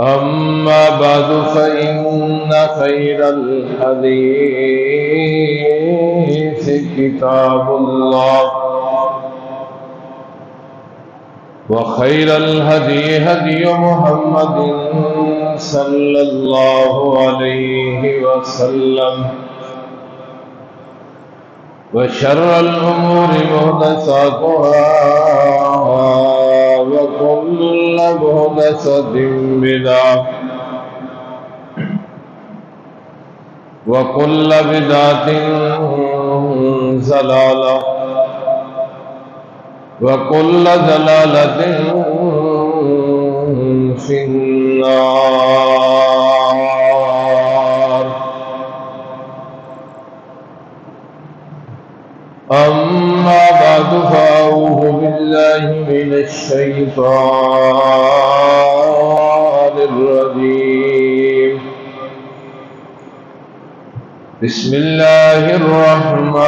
أما بعد فإن خير الحديث كتاب الله وخير الهدي هدي محمد صلى الله عليه وسلم وشر الأمور محدثاتها وكل محدثة بدعة وكل بدعة ضلالة وكل ضلالة في النار. أما بعد فأعوذ بالله من الشيطان الرجيم. بسم الله الرحمن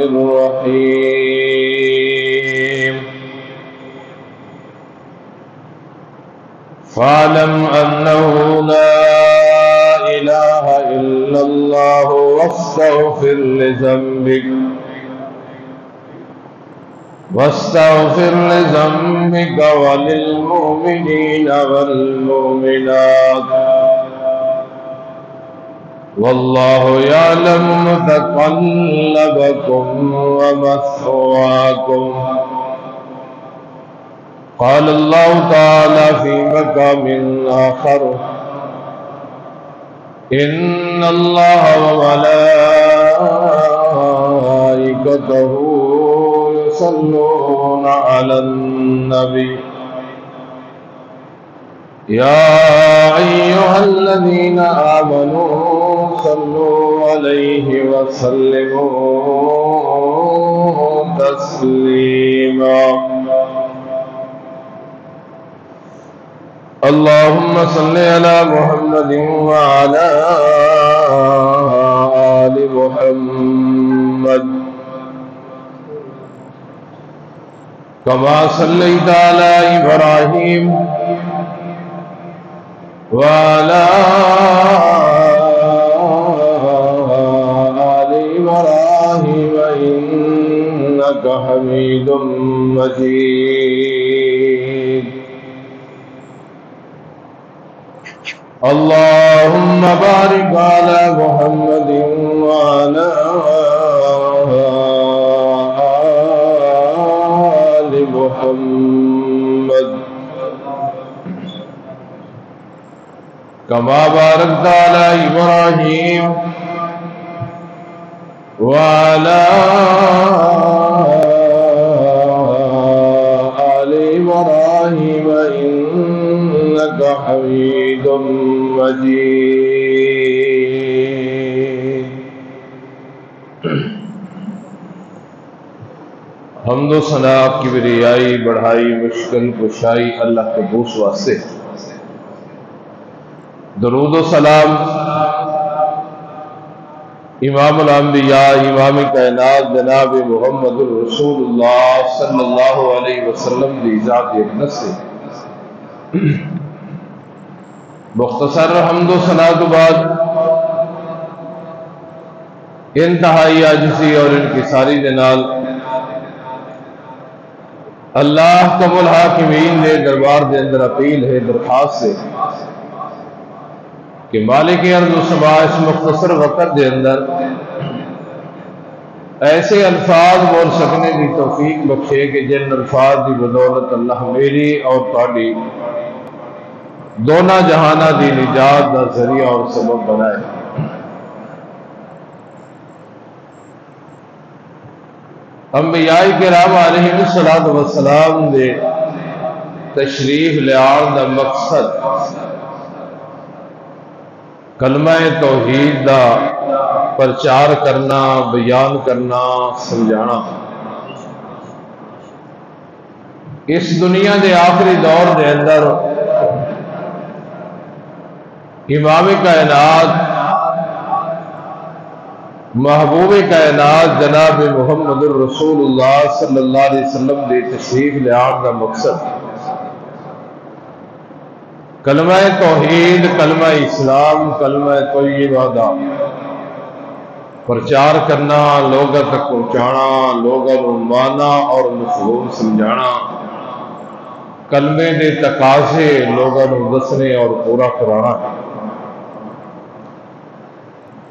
الرحيم. فاعلم أنه لا إله إلا الله واستغفر لذنبك وللمؤمنين والمؤمنات والله يعلم متقلبكم ومثواكم. قال الله تعالى في مقام آخر: إن الله وملائكته يصلون على النبي يا أيها الذين آمنوا صلوا عليه وسلموا تسليما. اللهم صل على محمد وعلى آل محمد كما صليت على إبراهيم وعلى آل إبراهيم إنك حميد مجيد. اللهم بارك على محمد وعلى آل محمد كما باركت على إبراهيم وعلى آل إبراهيم إنك حميد مجيد. حمد و ثنا کبریائی بڑھائی مشکل کشائی اللہ کے بوس واسطے. درود و سلام امام الانبیاء امام کائنات جناب محمد رسول اللہ صلی اللہ علیہ وسلم کی ذات اقدس سے مختصر حمد و ثنا کے بعد انتہائی عاجزی اور انکساری کے نال اللہ کم الحاکمین نے دربار دے اندر اپیل ہے، درخواست ہے کہ مالک ارض و سما اس مختصر وقت دے اندر ایسے الفاظ بول سکنے کی توفیق بخشے کہ جن الفاظ کی بدولت اللہ میری اور تہاڈی دونوں جہانہ دی نجات کا ذریعہ اور سبب بنائے. انبیاء کرام علیہ الصلوۃ والسلام دے تشریف لیان دا مقصد کلمہ توحید دا پرچار کرنا، بیان کرنا، سمجھانا. اس دنیا دے آخری دور دے اندر امام کائنات محبوب کائنات جناب محمد الرسول اللہ صلی اللہ علیہ وسلم دے تشریف لیان کا مقصد کلمہ توحید، کلمہ اسلام، کلمہ طیبہ دا پرچار کرنا، لوگوں تک پہنچانا، لوگوں کو مانا اور مفہوم سمجھانا، کلمے دے تقاضے لوگوں کو دسنے اور پورا کرانا ہے۔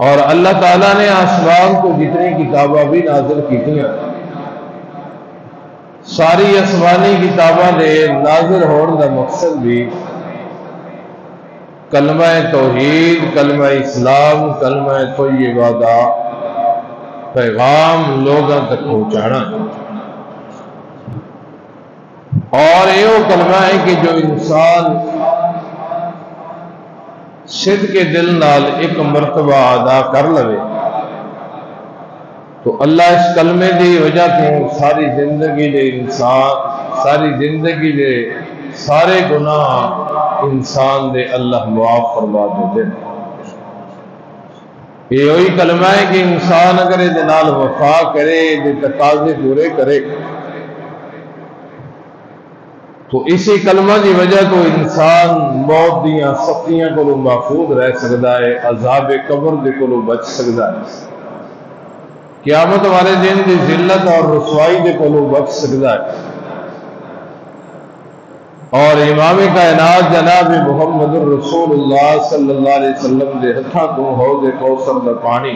اور اللہ تعالیٰ نے آسمان کو جتنی کتابیں بھی نازل کی تھی، ساری آسمانی کتاباں دے نازل ہونے کا مقصد بھی کلمہ توحید، کلمہ اسلام، کلمہ طیبہ دا پیغام لوگوں تک پہنچانا ہے۔ اور یہ کلمہ ہے کہ جو انسان صدق کے دل نال ایک مرتبہ ادا کر لے تو اللہ اس کلمے دی وجہ تو ساری زندگی دے سارے گناہ انسان دے اللہ معاف فرما دے۔ یہ وہی کلمہ ہے کہ انسان اگر یہ نال وفا کرے، یہ تقاضے پورے کرے تو اسی کلمہ کی وجہ تو انسان موت دیاں سختیاں کو محفوظ رہ سکتا ہے، عذاب قبر دے کو بچ سکتا ہے، قیامت والے دن کی ذلت اور رسوائی دے کو بچ سکتا ہے۔ اور امام کائنات جناب محمد رسول اللہ صلی اللہ علیہ وسلم دے ہتھاں تو حوض کوثر دا پانی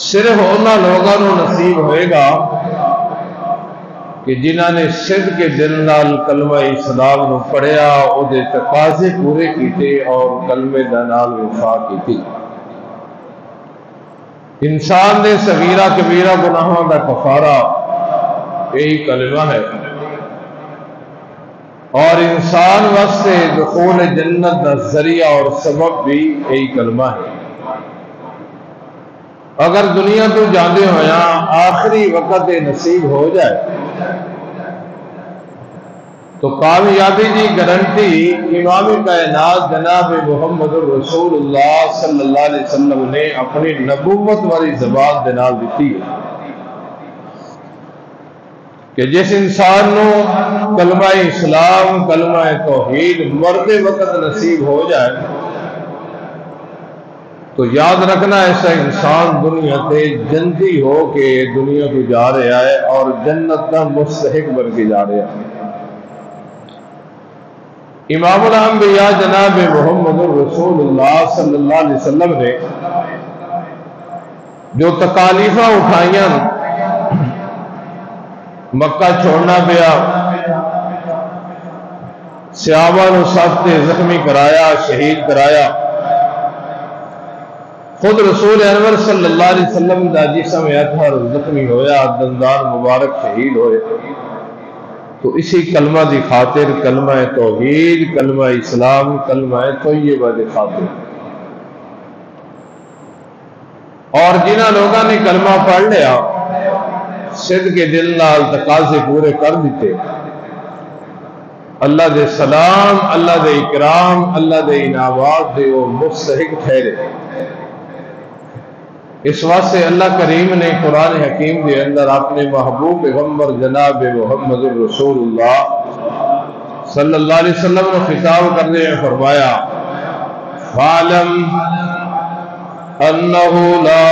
صرف انہاں لوگاں نوں نصیب ہوئے گا کہ جنہاں نے صدق کے دل نال کلمہ اسلام نو پڑھیا، او دے تقاضے پورے کیتے اور کلمے دا نال وفا کیتی۔ انسان دے صغیرہ کبیرہ گناہاں دا کفارہ یہی کلمہ ہے، اور انسان واسطے دخول جنت دا ذریعہ اور سبب بھی یہی کلمہ ہے۔ اگر دنیا تو جاندے ہویا آخری وقت نصیب ہو جائے تو کامیابی کی گارنٹی امام کائنات جناب محمد رسول اللہ صلی اللہ علیہ وسلم نے اپنی نبوت والی زبان دے نال دیتی ہے کہ جس انسان نو کلمہ اسلام، کلمہ توحید مرتے وقت نصیب ہو جائے تو یاد رکھنا ایسا انسان دنیا تے جنتی ہو کے دنیا کو جا رہا ہے اور جنت کا مستحق بن کے جا رہا ہے۔ امام الانبیاء جناب محمد رسول اللہ صلی اللہ علیہ وسلم نے جو تکالیفاں اٹھائیاں، مکہ چھوڑنا پیا، صحابہ نو سخت زخمی کرایا، شہید کرایا، خود رسول انور صلی اللہ علیہ وسلم دا جسم اطہر زخمی ہویا، دندان مبارک شہید ہوئے، تو اسی کلمہ دی خاطر، کلمہ توحید، کلمہ اسلام، کلمہ طیبہ دی خاطر۔ اور جنہاں لوگوں نے کلمہ پڑھ لیا، صدق کے دل نال تقاضے پورے کر دیتے، اللہ دے سلام، اللہ دے اکرام، اللہ دے انعامات دے وہ مستحق ٹھہرے۔ اس واسطے اللہ کریم نے قرآن حکیم کے اندر اپنے محبوب پیغمبر جناب محمد رسول اللہ صلی اللہ علیہ وسلم نے خطاب کرنے میں فرمایا، فَعْلَمْ أَنَّهُ لَا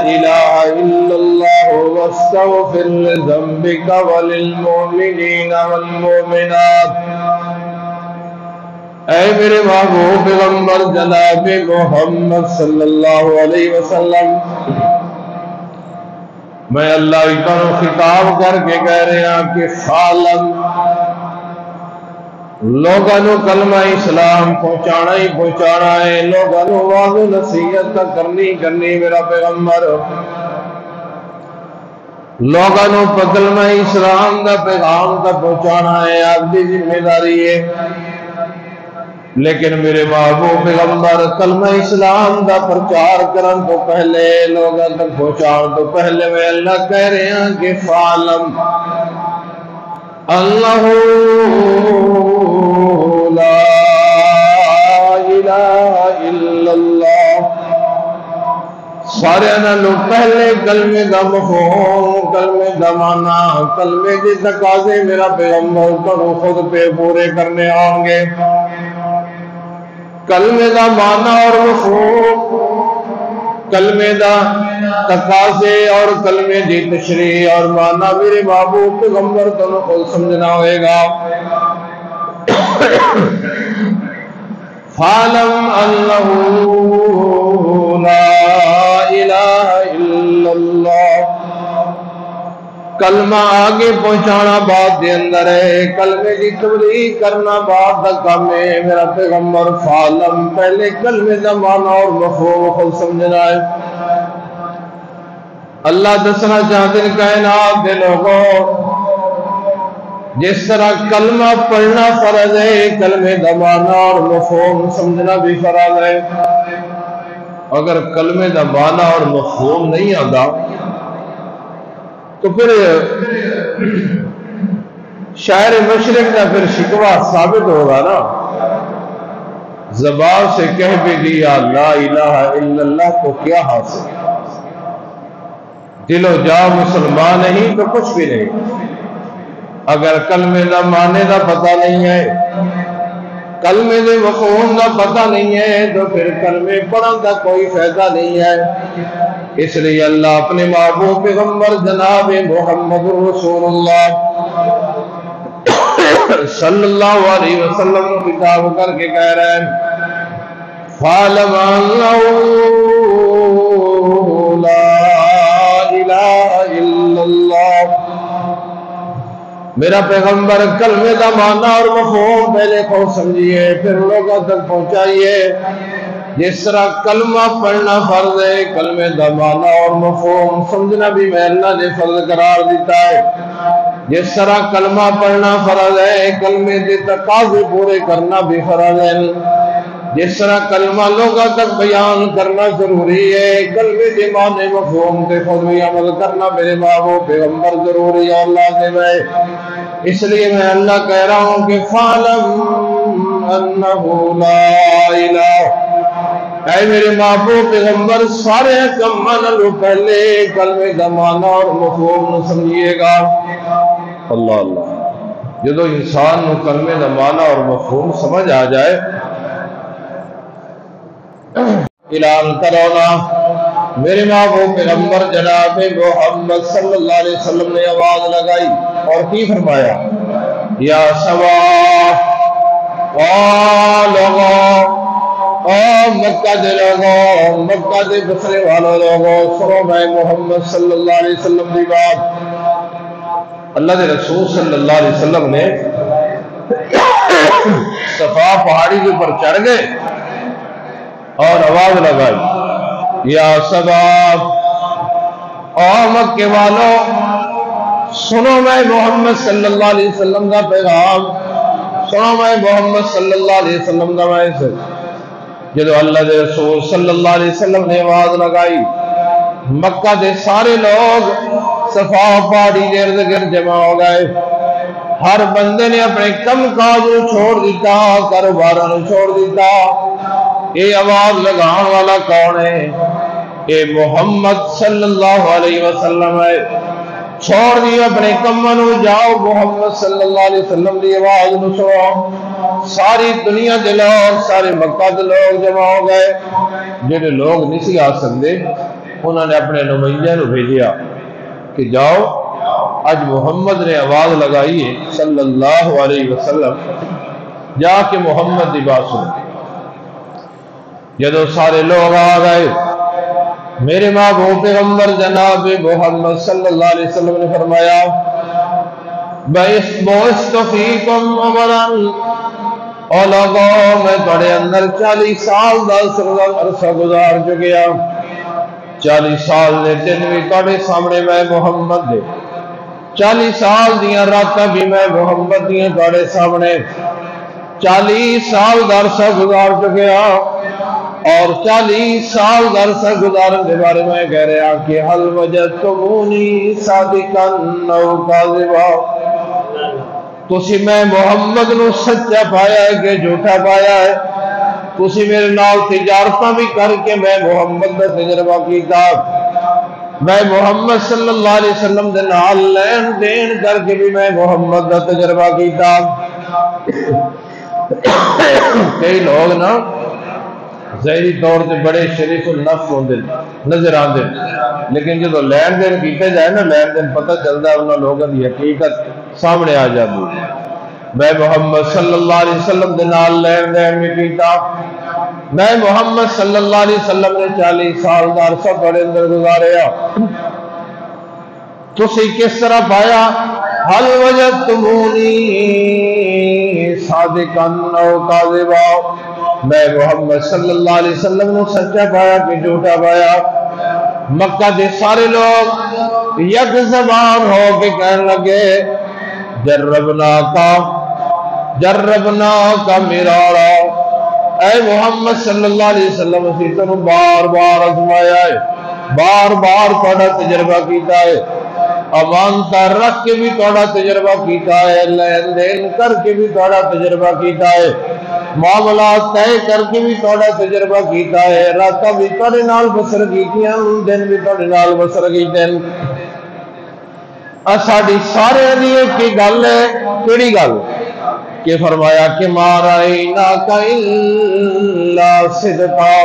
إِلَهَ إِلَّا اللَّهُ وَاسْتَغْفِرْ لِذَنبِكَ وَلِلْمُؤْمِنِينَ وَالْمُؤْمِنَاتِ۔ اے میرے محبوب پیغمبر جناب محمد صلی اللہ علیہ وسلم، میں اللہ کو خطاب کر کے کہہ رہا کہ فعلم، لوگوں کلمہ اسلام پہنچانا ہی پہنچانا ہے، لوگوں واضح نصیحت کا کرنی میرا پیغمبر، لوگوں کلمہ اسلام کا پیغام کا پہنچانا ہے، آپ کی ذمہ داری ہے۔ لیکن میرے محبوب پیغمبر کلمہ اسلام کا پرچار کرن تو پہلے، لوگوں تک پہنچان تو پہلے میں اللہ کہہ رہے ہیں کہ فعلم اللہ لا الہ الا اللہ۔ سارے نالوں پہلے کلمے کا مفہوم کلمے دا معنی کلمے دے تقاضے میرا پیغمبر تانوں خود پہ پورے کرنے آؤں گے. کلمے دا معنی اور مفہوم کلمے دا تقاضے اور کلمے دی تشریح اور معنی میرے محبوب پیغمبر تانوں خود سمجھنا ہوئے گا. فَاعْلَمْ أَنَّهُ لَا إِلَهَ إِلَّا اللَّهُ. کلمہ آگے پہنچانا بات دے اندر ہے، کلمے کی تبلیغ کرنا بات دا کام ہے میرا پیغمبر. فَاعْلَمْ پہلے کلمے دا معنی اور مفہوم خود سمجھنا ہے. اللہ دسنا چاہتے ہیں کائنات دے لوگوں جس طرح کلمہ پڑھنا فرض ہے کلمے دا معنی اور مفہوم سمجھنا بھی فرض ہے. اگر کلمے دا معنی اور مفہوم نہیں آتا تو پھر شاعر مشرق کا پھر شکوہ ثابت ہوگا نا. زبان سے کہہ بھی دیا لا الہ الا اللہ تو کیا حاصل، دل و جا مسلمان نہیں تو کچھ بھی نہیں. اگر کلمے دا معنی دا پتہ نہیں ہے، کلمے دے مفہوم دا پتہ نہیں ہے تو پھر کلمے پڑھن دا کوئی فائدہ نہیں ہے. اس لیے اللہ اپنے محبوب پیغمبر جناب محمد رسول اللہ صلی اللہ علیہ وسلم کو خطاب کر کے کہہ رہے ہیں فَاعْلَمْ أَنَّهُ لَا إِلَهَ إِلَّا اللَّهُ. میرا پیغمبر کلمے دا معنی اور مفہوم پہلے کو سمجھیے پھر لوگوں تک پہنچائیے. جس طرح کلمہ پڑھنا فرض ہے کلمے دا معنی اور مفہوم سمجھنا بھی میں اللہ نے فرض قرار دیتا ہے. جس طرح کلمہ پڑھنا فرض ہے کلمے دے تقاضے پورے کرنا بھی فرض ہے. جس طرح کلمہ لوگوں تک بیان کرنا ضروری ہے کلمے دے معنی مفہوم پہ خود بھی عمل کرنا میرے محبوب پیغمبر ضروری ہے اور لازم ہے. اس لیے میں اللہ کہہ رہا ہوں کہ فَاعْلَمْ أَنَّهُ لَا إِلَهَ. اے میرے محبوب پیغمبر سارے کمان لو پہلے کلمے دا معنی اور مفہوم سمجھیے گا. اللہ اللہ جدو انسان نو کلمے دا معنی اور مفہوم سمجھ آ جائے اعلان کرونا. میرے محبوب پیغمبر جناب محمد صلی اللہ علیہ وسلم نے آواز لگائی اور کی فرمایا یا سوا لوگوں مکہ دے لوگوں مکہ دے بسرے والوں لوگوں سنو میں محمد صلی اللہ علیہ وسلم دی بات. اللہ دے رسول صلی اللہ علیہ وسلم نے صفا پہاڑی کے اوپر چڑھ گئے اور آواز لگائی یا سباب مکے والوں سنو میں محمد صلی اللہ علیہ وسلم کا پیغام سنو میں محمد صلی اللہ علیہ وسلم کا میسج. جدو اللہ دے رسول صلی اللہ علیہ وسلم نے آواز لگائی مکہ دے سارے لوگ صفا پہاڑی دے ارد گرد جمع ہو گئے. ہر بندے نے اپنے کم کاج چھوڑ دیتا کاروباروں چھوڑ دیتا. یہ آواز لگان والا کون ہے؟ یہ محمد صلی اللہ علیہ وسلم ہے. چھوڑ دیو اپنے کمانو جاؤ محمد صلی اللہ علیہ وسلم دی آواز نو سنو. ساری دنیا دے لوگ سارے مکہ دے لوگ جمع ہو گئے. جڑے لوگ نہیں سی آ سکتے انہوں نے اپنے نمائندے نو بھیجیا کہ جاؤ اج محمد نے آواز لگائی ہے صلی اللہ علیہ وسلم جا کے محمد دی بات سنو. جدو سارے لوگ آ گئے میرے محبوب پیغمبر جناب محمد صلی اللہ علیہ وسلم نے فرمایا بَعِثْتُ فِيكُمْ عُمَرًا. او لوگوں میں تھوڑے اندر 40 سال دا عرصہ گزار چکیا. 40 سال دے دن بھی تھوڑے سامنے میں محمد دے 40 سال دیاں راتاں بھی میں محمد دیاں تھوڑے سامنے 40 سال دا عرصہ گزار چکیا. اور 40 سال عرصہ گزارن کے بارے میں کہہ رہا کہ حل وجدتمونی صادقا او کاذبا. تسی میں محمد نو سچا پایا ہے کہ جھوٹا پایا ہے؟ تسی میرے نال تجارتاں بھی کر کے میں محمد دا تجربہ کیتا میں محمد صلی اللہ علیہ وسلم دے نال لین دین کر کے بھی میں محمد کا تجربہ کیتا۔ کئی لوگ نا ظاہری طور سے بڑے شریف النفس ہوندے نظر آتے، لیکن جب لین دین کیتے جائے نا، لین دین پتہ چلتا ہے انہوں لوگوں کی حقیقت سامنے آ جاتی ہے۔ میں محمد صلی اللہ علیہ وسلم دے نال لین دین میں کیتا۔ میں محمد صلی اللہ علیہ وسلم نے 40 سال دا عرصہ بڑے اندر گزاریا۔ تسی کس طرح پایا؟ حل وجدتمونی صادقا او کاذبا، میں محمد صلی اللہ علیہ وسلم نے سچا پایا کہ جھوٹا پایا؟ مکہ دے سارے لوگ یک زبان ہو کے کہنے لگے جربنا کا مرارا، اے محمد صلی اللہ علیہ وسلم اسی تو بار بار آزمایا ہے، بار بار تھوڑا تجربہ کیتا ہے، امانتا رکھ کے بھی تھوڑا تجربہ کیتا ہے، لین دین کر کے بھی تھوڑا تجربہ کیتا ہے، معاملات طے کر کے بھی تھوڑا تجربہ کیتا ہے، راتاں بھی تھوڑے نال بسر کیتیاں، دن بھی تھوڑے نال بسر کیتے ہیں۔ ساڈی سارے دی ایک ہی گل ہے، کیڑی گل؟ کہ فرمایا کہ ما رأیناک الا صدقا،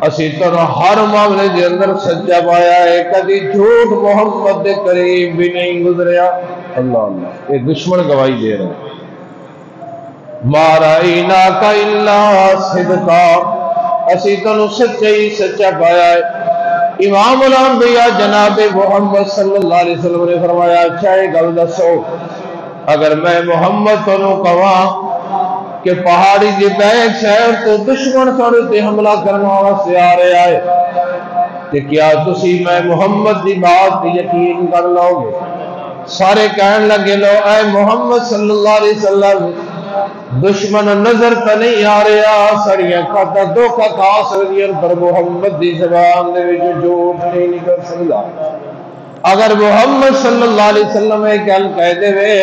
اسی طرح ہر معاملے دے اندر سچا پایا ہے، کدی جھوٹ محمد دے قریب بھی نہیں گزریا۔ اللہ اللہ، یہ دشمن گواہی دے رہے ہیں۔ ما رأیناک الا صدقا، اسی طرح سچائی سچا پایا ہے۔ امام الانبیاء جناب محمد صلی اللہ علیہ وسلم نے فرمایا اچھا یہ گل دسو، اگر میں محمد تنوں کہاں کہ پہاڑی دی بیک شہر تو دشمن تھوڑے تے حملہ کرنا واسطے آ رہا ہے، کہ کیا تسی میں محمد دی بات پہ یقین کر لو گے؟ سارے کہنے لگے لو اے محمد صلی اللہ علیہ وسلم دشمن نظر تو نہیں آ رہا، سڑیاں کھاتا دھوکا کھا سکدیاں، پر محمد دی زبان دے وچ جھوٹ نہیں نکل سکدا۔ اگر محمد صلی اللہ علیہ وسلم ایک گل کہہ دے وے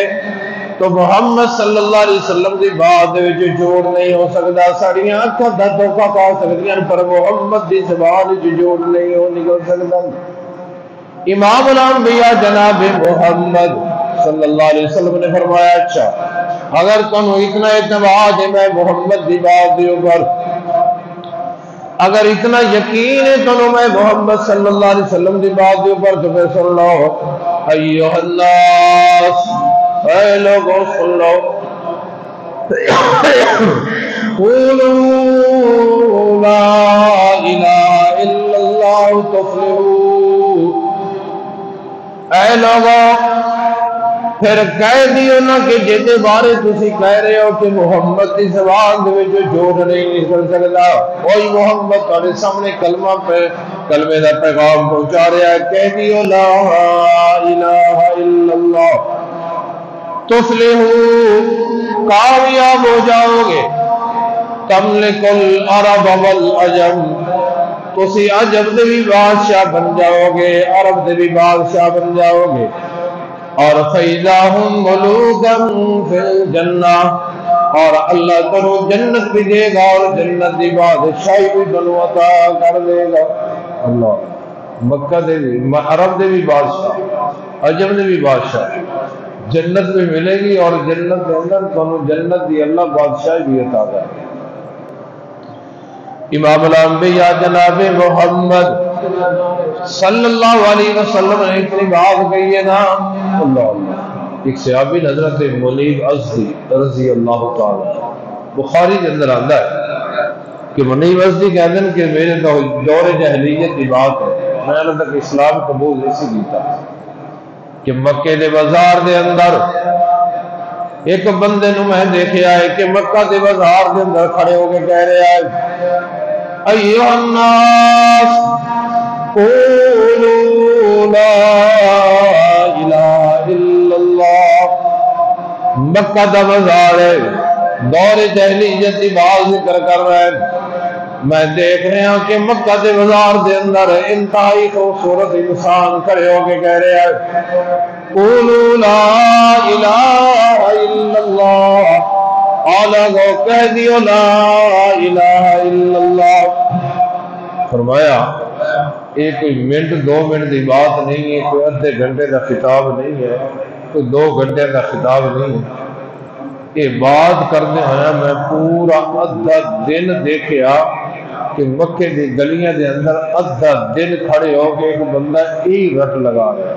تو محمد صلی اللہ علیہ وسلم دی بات دے وچ جھوٹ نہیں ہو سکدا، سڑیاں اکھاں دا دھوکا کھا سکدیاں، پر محمد دی زبان وچ جھوٹ نہیں ہو نکل سکدا۔ امام الانبیاء جناب محمد صلی اللہ علیہ وسلم نے فرمایا اچھا اگر تمہیں اتنا اعتماد ہے میں محمد دی بات دے اوپر، اگر اتنا یقین ہے تمہیں میں محمد صلی اللہ علیہ وسلم دی بات دے اوپر، تو پھر سن لو ایھا الناس، اے لوگوں سن لو، قولوا لا الہ الا اللہ تفلحوا، اے لوگوں پھر کہہ دیو نا کہ جیتے بارے تسی کہہ رہے ہو کہ محمد کی زبان دے وچ جھوٹ نہیں نکل سکتا، وہی محمد تہاڈے سامنے کلمہ پہ کلمے دا پیغام پہنچا رہا ہے، کہہ دیو لا الہ الا اللہ تفلحوا، کامیاب ہو جاؤ گے، تملک العرب والعجم، تسی عجم دے بھی بادشاہ بن جاؤ گے، عرب دے بھی بادشاہ بن جاؤ گے، اور فَإِذَا هُمْ مُلُوكًا فِي الْجَنَّةِ، اور اللہ تنو جنت بھی دے گا اور جنت دی بادشاہی بھی تنو عطا کر دے گا۔ اللہ، مکہ دے بھی عرب دے بھی بادشاہ، عجم دے بھی بادشاہ، جنت بھی ملے گی اور جنت کے اندر تنو جنت دی اللہ بادشاہی بھی عطا کر دے گا۔ امام الانبیاء جناب محمد صلی اللہ علیہ وسلم نے اتنی بات کہی ہے نا، اللہ اللہ، ایک صحابی حضرت منیب ازدی رضی اللہ تعالی، بخاری کے اندر آتا ہے کہ منیب ازدی کہتے ہیں کہ میرے دور جاہلیت کی بات ہے، میں نے تک اسلام قبول اسی کیتا کہ مکے دے بازار دے اندر ایک بندے نو میں دیکھیا ہے کہ مکہ دے بازار دے اندر کھڑے ہو کے کہہ رہا ہے ایھا الناس قولوا لا الہ الا اللہ، مکہ دا بازار ہے، دور جاہلیت کی بات ذکر کر رہا ہے، میں دیکھ رہا ہوں کہ مکہ دے بازار دے اندر انتہائی خوبصورت انسان کھڑے ہو کے کہہ رہے ہیں قولوا لا الہ الا اللہ، آلہ کو کہہ دیو لا الہ الا اللہ۔ فرمایا یہ کوئی منٹ دو منٹ کی بات نہیں ہے، کوئی ادھے گھنٹے کا خطاب نہیں ہے، کوئی 2 گھنٹے کا خطاب نہیں ہے۔ یہ بات کرنے ہویا میں پورا ادھا دن دیکھیا کہ مکے کی گلیاں دے اندر ادھا دن کھڑے ہو کے ایک بندہ ایک رٹ لگا رہا ہے،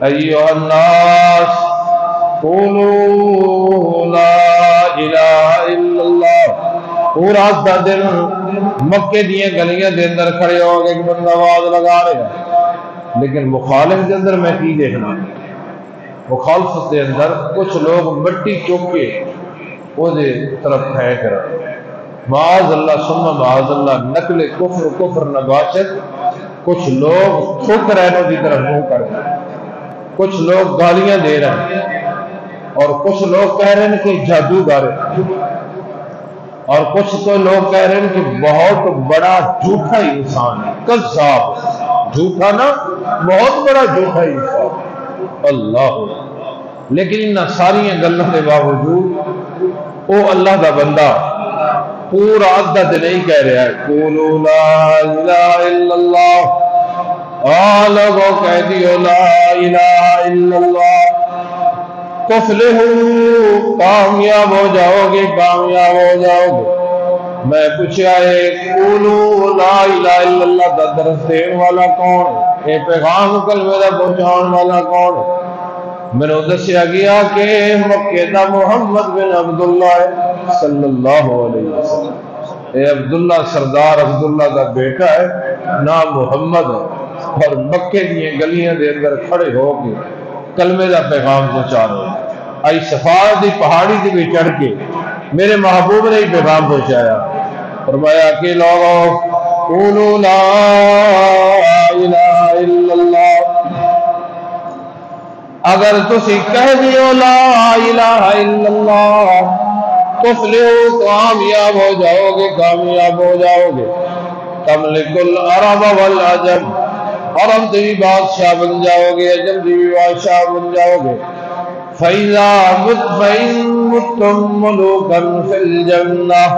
ایھا الناس قولوا لا الہ الا اللہ۔ پورا ادھا دن مکے دیا گلیاں دے اندر کھڑے ہو کے ایک بندہ آواز لگا رہا ہے، لیکن مخالف دے اندر میں کی دیکھنا، مخالفت دے اندر کچھ لوگ مٹی چوک کے وہ دے طرف پھینک رہے، معاذ اللہ ثم معاذ اللہ، نقل کفر نباشت۔ کچھ لوگ تھوک رہنوں کی طرف منہ کر رہے ہیں، کچھ لوگ گالیاں دے رہے ہیں، اور کچھ لوگ کہہ رہے ہیں کہ جادوگر ہے، اور کچھ تو لوگ کہہ رہے ہیں کہ بہت بڑا جھوٹا انسان ہے، کذاب، جھوٹا نا بہت بڑا جھوٹا انسان، اللہ۔ لیکن ان ساری گلوں کے باوجود وہ اللہ کا بندہ پورا ادھا دن نہیں کہہ رہا ہے قولوا لا الہ الا اللہ، لوگوں کہہ دیو لا الہ الا اللہ، تفلحوا، کامیاب ہو جاؤ گے، کامیاب ہو جاؤ گے۔ میں پوچھا ہے قولوا لا الہ الا اللہ دا درس دین والا کون ہے؟ یہ پیغام کلمے دا پہنچان والا کون ہے؟ میں نے دسیا گیا کہ مکے دا محمد بن عبداللہ صلی اللہ علیہ وسلم، اے عبداللہ سردار عبداللہ دا بیٹا ہے، نام محمد ہے، اور مکے دی گلیاں دے اندر کھڑے ہو کے کلمے دا پیغام پہنچا رہے ہیں۔ آئی صفات دی پہاڑی دی بھی چڑھ کے میرے محبوب نے ہی پیغام پہنچایا، فرمایا کہ لوگوں قولوا لا الہ الا اللہ، اگر تسی کہہ دیو لا الہ الا اللہ تفلحوا، کامیاب ہو جاؤ گے، کامیاب ہو جاؤ گے۔ تملک العرب والعجم، عرب دی بھی بادشاہ بن جاؤ گے، عجم دی بھی بادشاہ بن جاؤ گے۔ فَإِذَا مُتُّم مُلُوكًا فِي الْجَنَّةِ،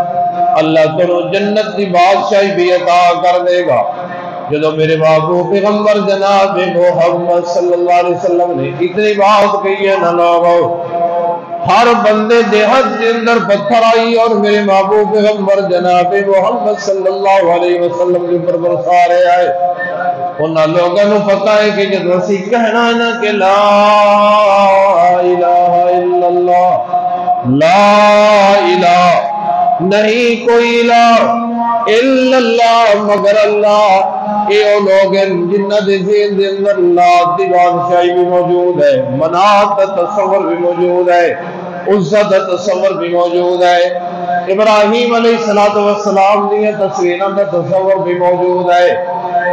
اللہ تمہیں جنت دی بادشاہی بھی عطا کر دے گا۔ جدو میرے محبوب پیغمبر جناب محمد صلی اللہ علیہ وسلم نے اتنی بات کہی ہے نہ لوگو، ہر بندے دیہات کے اندر پتھر آئی اور میرے محبوب پیغمبر جناب محمد صلی اللہ علیہ وسلم کے اوپر برسارے آئے۔ انہاں لوگوں کو پتا ہے کہ جب اسی کہنا ہے نا کہ لا الہ الا اللہ، لا الہ نہیں کوئی الہ الا اللہ مگر اللہ، یہ لوگ جنہ دے ذہن دے اندر لات دی بادشاہی بھی موجود ہے، منات کا تصور بھی موجود ہے، عزت کا تصور بھی موجود ہے، ابراہیم علیہ السلام دی تصویراں کا تصور بھی موجود ہے۔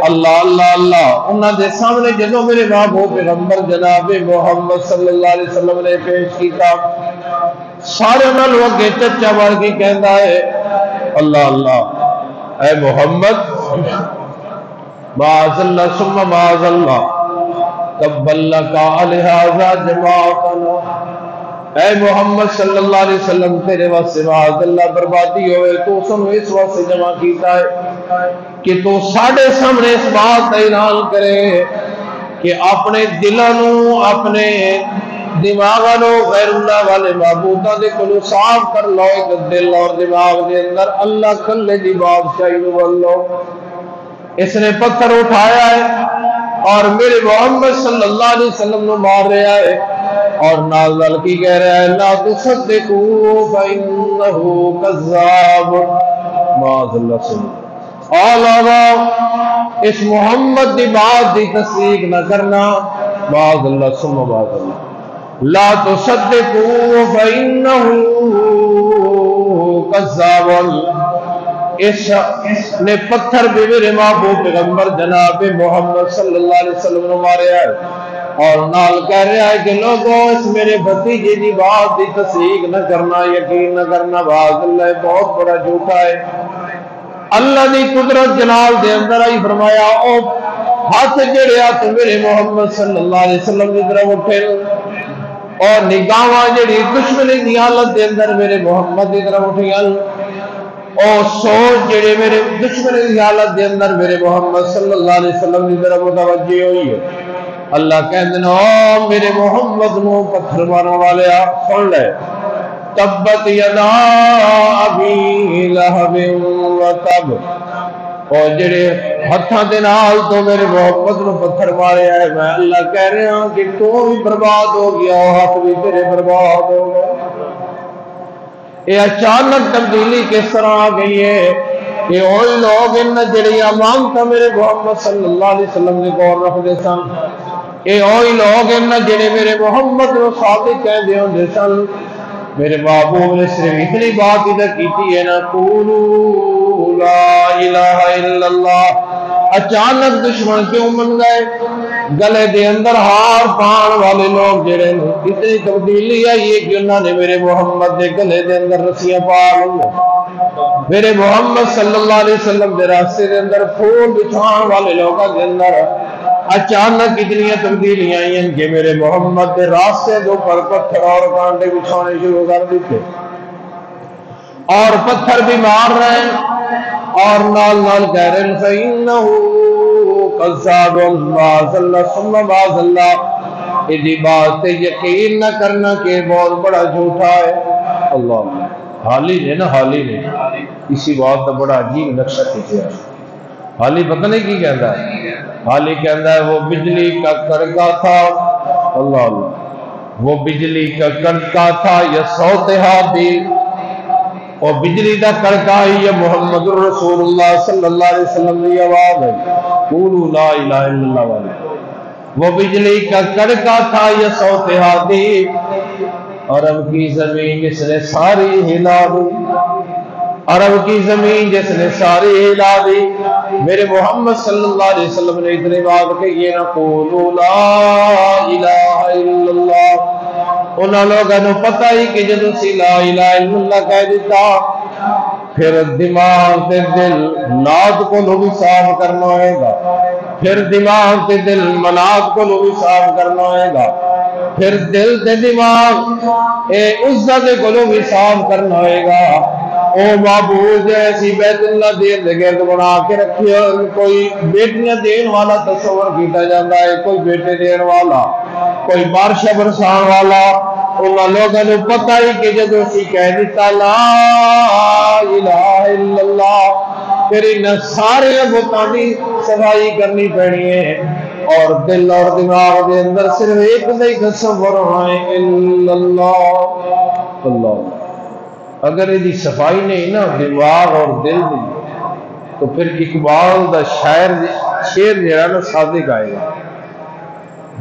اللہ اللہ اللہ انہاں دے سامنے جدوں میرے محبوب پیغمبر جناب محمد صلی اللہ علیہ وسلم نے پیش کیتا، سارے نالوں اگے چچا مار کے کہندا ہے اللہ اللہ، اے محمد معاذ اللہ ثم معاذ اللہ، تبا لک لہذا جماعتنا، اے محمد صلی اللہ علیہ وسلم تیرے واسطے معاذ اللہ بربادی ہوئے، تو سنو اس واسطے جمع کیتا ہے کہ تو ساڑھے سامنے اس بات کا اعلان کرے کہ اپنے دلانوں، اپنے دماغانوں غیر اللہ والے معبودہ دے کلو صاف کر لو، ایک دل اور دماغ دے اندر اللہ کلے دی بادشاہی نو بولو۔ اس نے پتھر اٹھایا ہے اور میرے محمد صلی اللہ علیہ وسلم نے مار رہا ہے، اور نال نال کی کہہ رہا ہے لا تصدقوا فإنه كذاب، معاذ اللہ سے اللہ اس محمد دی بات دی تصدیق نہ کرنا، معاذ اللہ ثم معاذ اللہ، لا تصدقوا فإنه كذاب۔ اس نے پتھر بھی میرے محبوب پیغمبر جناب محمد صلی اللہ علیہ وسلم نے مارے ہے، اور نال کہہ رہا ہے کہ لوگوں اس میرے بھتیجے دی بات دی تصدیق نہ کرنا، یقین نہ کرنا، معاذ اللہ بہت بڑا جھوٹا ہے۔ اللہ دی قدرت جلال دے اندر آئی، فرمایا او ہاتھ جڑے ہاتھ میرے محمد صلی اللہ علیہ وسلم کی طرف اٹھے، اور نگاہاں جڑی دشمنی دی حالت دے اندر میرے محمد کی طرف اٹھیاں، او سوچ جڑے میرے دشمن کی حالت دے اندر میرے محمد صلی اللہ علیہ وسلم کی طرف متوجہ ہوئی ہے. اللہ کہندے نے او میرے محمد نو پتھر مارن والے سن لے. تبت یدا ابی لہب و تب، اور جڑے ہتھاں دے نال تو میرے محمد نو پتھر مارے ہے، میں اللہ کہہ رہا ہوں کہ تو بھی برباد ہو گیا، ہاتھ بھی تیرے برباد ہو گئے. یہ اچانک تبدیلی کس طرح آ گئی ہے؟ یہ وہی لوگ ان جڑی امانت میرے محمد صلی اللہ علیہ وسلم نے غور رکھتے سن، یہ وہی لوگ ان جڑے میرے محمد نو صادق کہندے ہوندے سن. میرے محبوب نے صرف اتنی بات ادھر کیتی ہے نا، قولوا لا الہ الا اللہ. اچانک دشمن کیوں من گئے؟ گلے دے اندر ہار پان والے لوگ جڑے اتنی تبدیلی آئی ہے کہ انہوں نے میرے محمد دے گلے دے اندر رسیاں پا لی. میرے محمد صلی اللہ علیہ وسلم دے راستے دے اندر پھول بچھان والے لوگوں دے اندر اچانک اتنی تبدیلیاں آئی ہیں کہ میرے محمد دے راستے دے اوپر پتھر اور کانٹے بچھانے شروع کر دیتے، اور پتھر بھی مار رہے ہیں اور نال نال کہہ رہے ہیں فَإِنَّهُ قَذَّابٌ مَا ثُمَّ مَا یہ بات تے یقین نہ کرنا کہ بہت بڑا جھوٹا ہے. اللہ حالی نے نا، حالی نے اسی بات کا بڑا عجیب نقشہ کھینچا ہے. حالی پتہ نہیں کی کہتا ہے؟ حالی کہتا ہے وہ بجلی کا کڑکا تھا، اللہ اللہ، وہ بجلی کا کڑکا تھا یا صوتہا بھی، اور بجلی کا کڑکا ہی یا محمد رسول اللہ صلی اللہ علیہ وسلم کی آواز ہے. قولوا لا الہ الا اللہ والے، وہ بجلی کا کڑکا تھا یا صوتہا بھی. عرب کی زمین جس نے ساری ہلا دی، عرب کی زمین جس نے ساری ہلا دی. میرے محمد صلی اللہ علیہ وسلم نے اتنے بات کہی نا، قولوا لا الہ الا اللہ. انہاں لوگوں نے پتہ ہی کہ جدوں سی لا الہ الا اللہ کہہ دیتا پھر دماغ تے دل ناد کو بھی صاف کرنا ہوئے گا، پھر دماغ تے دل مناد کو بھی صاف کرنا ہوئے گا، پھر دل تے دماغ عزت کو بھی صاف کرنا ہوئے گا. او معبود ایسی بیت اللہ دین دے گرد بنا کے رکھی ہے. کوئی بیٹیاں دین والا تصور کیتا جاتا ہے، کوئی بیٹے دین والا، کوئی بارشہ برسان والا. انہاں لوگوں نے پتہ ہی کہ جدوں اسی کہہ دیتا لا الہ الا اللہ، پھر ان سارے بتانی صفائی کرنی پڑنی ہے، اور دل اور دماغ دے اندر صرف ایک نہیں تصور ہونا ہے الا اللہ. اللہ اگر یہ صفائی نہیں نا دماغ اور دل دی، تو پھر اقبال دا شعر جڑا نا صادق آئے گا.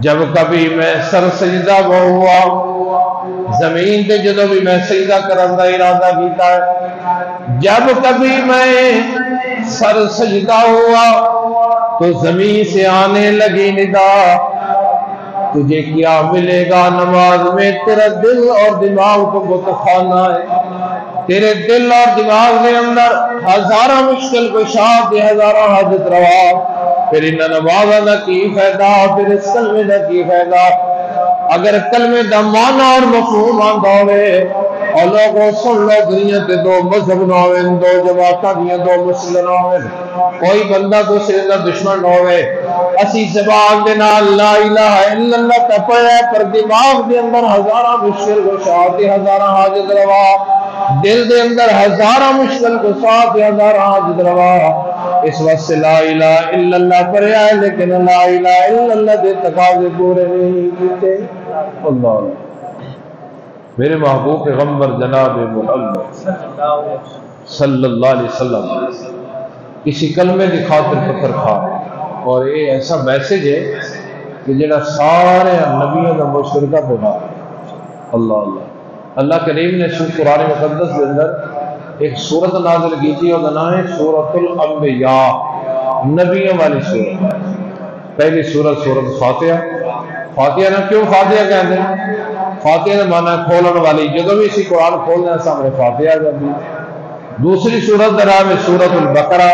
جب کبھی میں سر سجدہ ہوا، زمین تے جدو بھی میں سجدہ کرن دا ارادہ کیتا ہے، جب کبھی میں سر سجدہ ہوا تو زمین سے آنے لگی ندا، تجھے کیا ملے گا نماز میں؟ تیرا دل اور دماغ کو بتخانا ہے. تیرے دل اور دماغ کے اندر ہزارہ مشکل کشا دے، ہزارہ حاجت روا. پھر ان نمازوں کا کی فائدہ؟ پھر اس کلمے کا کی فائدہ؟ اگر کلمے دا معنی اور مفہوم آندا ہوئے، اور لوگوں سن لو دنیا تے دو مذہب نہ ہوئے، دو جماعتاں دیاں دو مسلمان نہ ہوئے، کوئی بندہ دوسرے دا دشمن نہ ہوئے، اسی زبان دے نال لا الہ الا اللہ تے پڑھے، پر دماغ دے اندر ہزارہ مشکل کشا تے ہزارہ حاجت روا، دل دے اندر ہزارہ مشکل کشا تے ہزارہ حاجت روا. اس وقت سے لا الہ الا اللہ پڑھے آئے، لیکن لا الہ الا اللہ دے تقاضے پورے نہیں کیتے. اللہ میرے محبوب پیغمبر جناب محمد صلی اللہ علیہ وسلم کسی کلمے کی خاطر پتھر کھا، اور یہ ایسا میسج ہے کہ جڑا سارے نبیوں کا مشترکہ پیغام. اللہ اللہ اللہ کریم نے قرآن مقدس کے اندر ایک سورت نازل کی تھی، اور نام ہے سورۃ الانبیاء، نبیوں والی سورت. پہلی سورت سورت فاتحہ. فاتحہ نے کیوں فاتحہ کہتے ہیں؟ فاتحہ نے مانا کھولن والی. جدو بھی اسی قرآن کھولنے سامنے فاتحہ آ جاتی. دوسری سورت کا نام ہے سورۃ البقرہ.